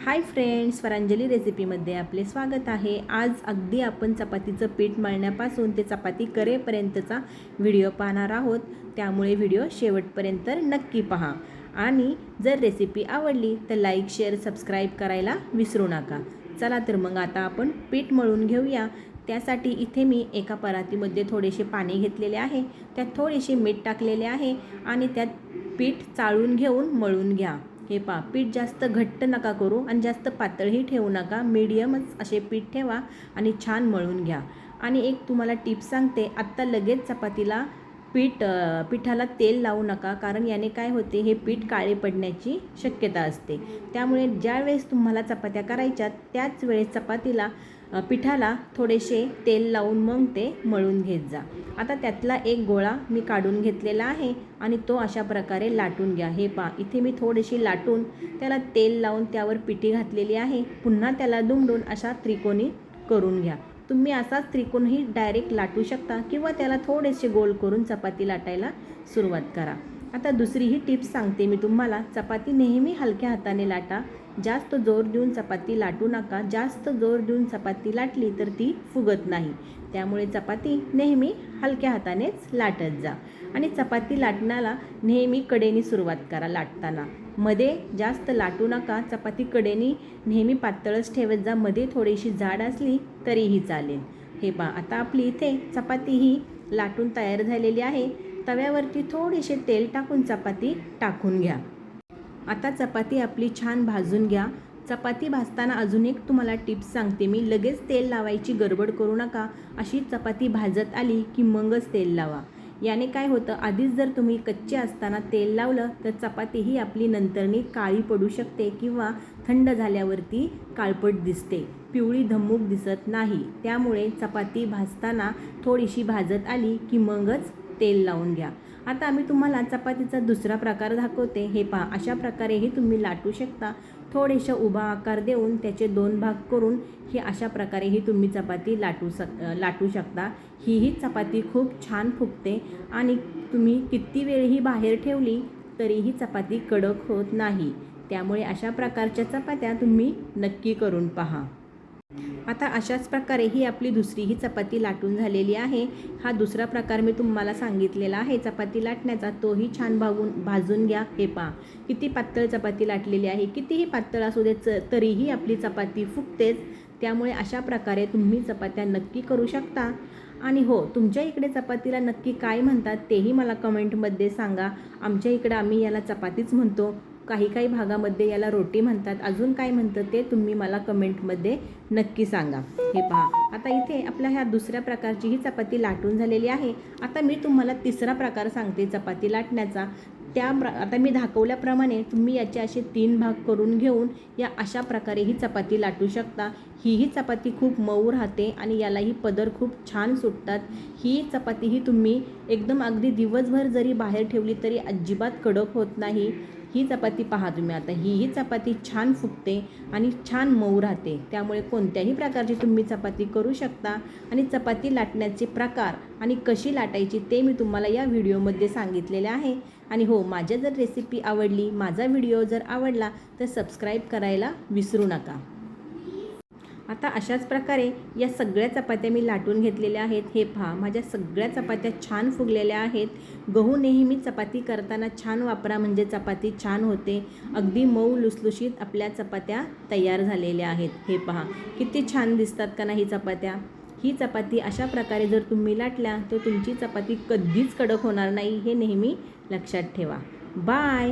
Hi friends, Swaranjali रेसिपीमध्ये आपले स्वागत आहे। आज अगदी आपण चपातीचं पीठ मळण्यापासून ते चपाती करेपर्यंतचा व्हिडिओ पाहणार आहोत, त्यामुळे व्हिडिओ शेवटपर्यंत नक्की पहा। आणि जर रेसिपी आवडली तर लाईक, शेअर, सबस्क्राईब करायला विसरू नका। चला तर मग आता आपण पीठ मळून घेऊया। त्यासाठी इथे मी एका परातीमध्ये थोडेसे पाणी घेतलेले आहे, त्यात थोडेसे मीठ टाकलेले आहे आणि त्यात पीठ चाळून घेऊन मळून घ्या। हे पहा, पीठ जास्त घट्ट नका करू आणि जास्त पातळही ठेवू नका, मीडियमच असे पीठ ठेवा आणि छान मळून घ्या। आणि एक तुम्हाला टिप्स सांगते, आत्ता लगेच चपातीला पिठाला तेल लावू नका, कारण याने काय होते, हे पीठ काळे पडण्याची शक्यता असते। त्यामुळे ज्या वेळेस तुम्हाला चपात्या करायच्यात त्याच वेळेस पिठाला थोडेसे तेल लावून मग ते मळून घेत जा। आता त्यातला एक गोळा मी काढून घेतलेला आहे आणि तो अशा प्रकारे लाटून घ्या। हे पहा, इथे मी थोडीशी लाटून त्याला तेल लावून त्यावर पिठी घातलेली आहे। पुन्हा त्याला दुमडून अशा त्रिकोणी करून घ्या। तुम्ही असाच त्रिकोणही डायरेक्ट लाटू शकता किंवा त्याला थोडेसे गोल करून चपाती लाटायला सुरुवात करा। आता दुसरी ही टिप्स सांगते मी तुम्हाला, चपाती नेहमी हलक्या हाताने लाटा, जास्त जोर देऊन चपाती लाटू नका। जास्त जोर देऊन चपाती लाटली तर ती फुगत नाही, त्यामुळे चपाती नेहमी हलक्या हातानेच लाटत जा। आणि चपाती लाटण्याला नेहमी कडेनी सुरुवात करा लाटताना, मध्ये जास्त लाटू नका। चपाती कडेनी नेहमी पातळच ठेवत जा, मध्ये थोडीशी जाड असली तरीही चालेल। हे पहा, आता आपली इथे चपाती ही लाटून तयार झालेली आहे। तव्यावरती थोडेसे तेल टाकून चपाती टाकून घ्या। आता चपाती आपली छान भाजून घ्या। चपाती भाजताना अजून एक तुम्हाला टिप्स सांगते मी, लगेच तेल लावायची गडबड करू नका। अशी चपाती भाजत आली की मगच तेल लावा। याने काय होतं, आधीच जर तुम्ही कच्चे असताना तेल लावलं तर चपाती ही आपली नंतरनी काळी पडू शकते किंवा थंड झाल्यावरती काळपट दिसते, पिवळी धम्मूक दिसत नाही। त्यामुळे चपाती भाजताना थोडीशी भाजत आली की मगच तेल लावून घ्या। आता आम्ही तुम्हाला चपातीचा दुसरा प्रकार दाखवते। हे पहा, अशा प्रकारेही तुम्ही लाटू शकता। थोडेसे उभा आकार देऊन त्याचे 2 भाग करून हे अशा प्रकारेही तुम्ही चपाती लाटू शकता। ही चपाती खूप छान फुगते आणि तुम्ही किती वेळही बाहेर ठेवली तरीही चपाती कडक होत नाही। त्यामुळे अशा प्रकारच्या चपात्या तुम्ही नक्की करून पहा। आता अशाच प्रकारे ही आपली दुसरी ही चपाती लाटून झालेली आहे। हा दुसरा प्रकार मी तुम्हाला सांगितलेला आहे चपाती लाटण्याचा, तोही छान भाजून घ्या। हे पहा, किती पातळ चपाती लाटलेली आहे। कितीही पातळ असू दे तरीही आपली चपाती फुगतेच। त्यामुळे अशा प्रकारे तुम्ही चपात्या नक्की करू शकता। आणि हो, तुमच्या इकडे चपातीला नक्की काय म्हणतात तेही मला कमेंटमध्ये सांगा। आमच्या इकडे आम्ही याला चपातीच म्हणतो, काही भागामध्ये याला रोटी म्हणतात, अजून काय म्हणतं ते तुम्ही मला कमेंटमध्ये नक्की सांगा। हे पहा, आता इथे आपल्या ह्या दुसऱ्या प्रकारची ही चपाती लाटून झालेली आहे। आता मी तुम्हाला तिसरा प्रकार सांगते चपाती लाटण्याचा। आता मी दाखवल्याप्रमाणे तुम्ही याचे असे 3 भाग करून घेऊन या अशा प्रकारे ही चपाती लाटू शकता। ही चपाती खूप मऊ राहते आणि यालाही पदर खूप छान सुटतात। ही चपाती ही तुम्ही एकदम अगदी दिवसभर जरी बाहेर ठेवली तरी अजिबात कडक होत नाही। ही चपाती पहा तुम्ही, आता ही चपाती छान फुगते आणि छान मऊ राहते। त्यामुळे कोणत्याही प्रकारची तुम्ही चपाती करू शकता। आणि चपाती लाटण्याचे प्रकार आणि कशी लाटायची ते मी तुम्हाला या व्हिडिओमध्ये सांगितलेले आहे। आणि हो, माझ्या जर रेसिपी आवडली, माझा व्हिडिओ जर आवडला तर सबस्क्राईब करायला विसरू नका। आता अशाच प्रकारे या सगळ्या चपात्या मी लाटून घेतलेल्या आहेत। हे पहा, माझ्या सगळ्या चपात्या छान फुगलेल्या आहेत। गहू नेहमी चपाती करताना छान वापरा, म्हणजे चपाती छान होते। अगदी मऊ लुसलुशीत आपल्या चपात्या तयार झालेल्या आहेत। हे पहा, किती छान दिसतात का नाही चपात्या। ही चपाती अशा प्रकारे जर तुम्ही लाटल्या तर तुमची चपाती कधीच कडक होणार नाही, हे नेहमी लक्षात ठेवा। बाय।